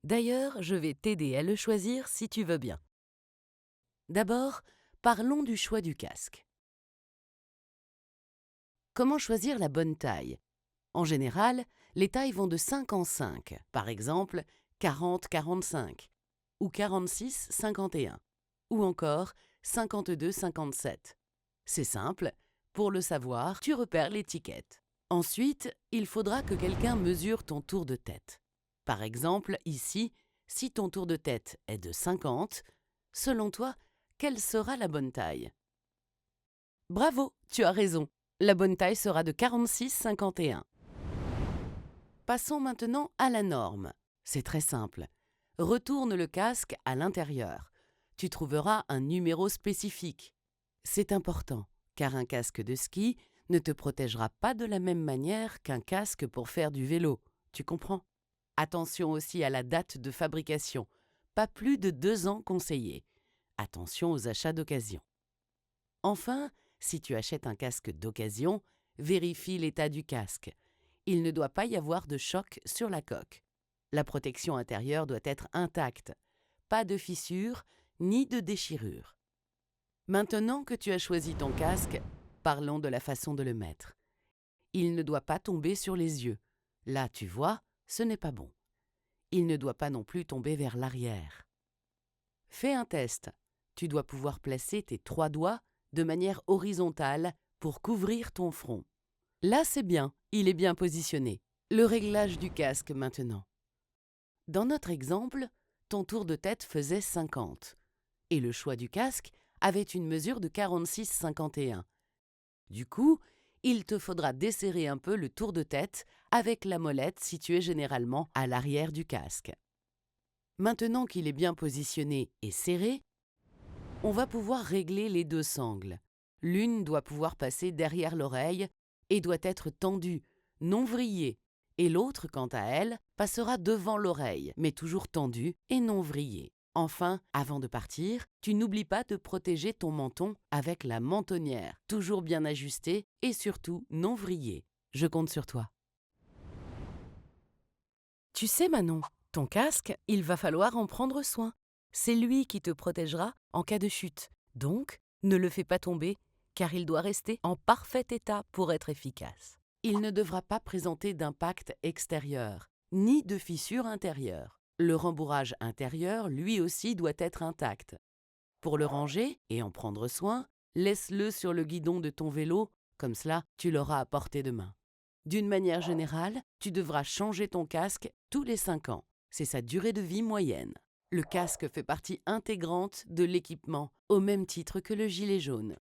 D'ailleurs, je vais t'aider à le choisir si tu veux bien. D'abord, parlons du choix du casque. Comment choisir la bonne taille? En général, les tailles vont de 5 en 5, par exemple 40-45, ou 46-51, ou encore 52-57. C'est simple, pour le savoir, tu repères l'étiquette. Ensuite, il faudra que quelqu'un mesure ton tour de tête. Par exemple, ici, si ton tour de tête est de 50, selon toi, quelle sera la bonne taille? Bravo, tu as raison. La bonne taille sera de 46-51. Passons maintenant à la norme. C'est très simple. Retourne le casque à l'intérieur. Tu trouveras un numéro spécifique. C'est important, car un casque de ski ne te protégera pas de la même manière qu'un casque pour faire du vélo. Tu comprends? Attention aussi à la date de fabrication. Pas plus de 2 ans conseillé. Attention aux achats d'occasion. Enfin, si tu achètes un casque d'occasion, vérifie l'état du casque. Il ne doit pas y avoir de choc sur la coque. La protection intérieure doit être intacte. Pas de fissures ni de déchirures. Maintenant que tu as choisi ton casque, parlons de la façon de le mettre. Il ne doit pas tomber sur les yeux. Là, tu vois, ce n'est pas bon. Il ne doit pas non plus tomber vers l'arrière. Fais un test. Tu dois pouvoir placer tes 3 doigts de manière horizontale pour couvrir ton front. Là, c'est bien, il est bien positionné. Le réglage du casque maintenant. Dans notre exemple, ton tour de tête faisait 50 et le choix du casque avait une mesure de 46-51. Du coup, il te faudra desserrer un peu le tour de tête avec la molette située généralement à l'arrière du casque. Maintenant qu'il est bien positionné et serré, on va pouvoir régler les 2 sangles. L'une doit pouvoir passer derrière l'oreille et doit être tendue, non vrillée, et l'autre, quant à elle, passera devant l'oreille, mais toujours tendue et non vrillée. Enfin, avant de partir, tu n'oublies pas de protéger ton menton avec la mentonnière, toujours bien ajustée et surtout non vrillée. Je compte sur toi. Tu sais, Manon, ton casque, il va falloir en prendre soin. C'est lui qui te protégera en cas de chute. Donc, ne le fais pas tomber, car il doit rester en parfait état pour être efficace. Il ne devra pas présenter d'impact extérieur, ni de fissure intérieure. Le rembourrage intérieur, lui aussi, doit être intact. Pour le ranger et en prendre soin, laisse-le sur le guidon de ton vélo, comme cela, tu l'auras à portée de main. D'une manière générale, tu devras changer ton casque tous les 5 ans. C'est sa durée de vie moyenne. Le casque fait partie intégrante de l'équipement, au même titre que le gilet jaune.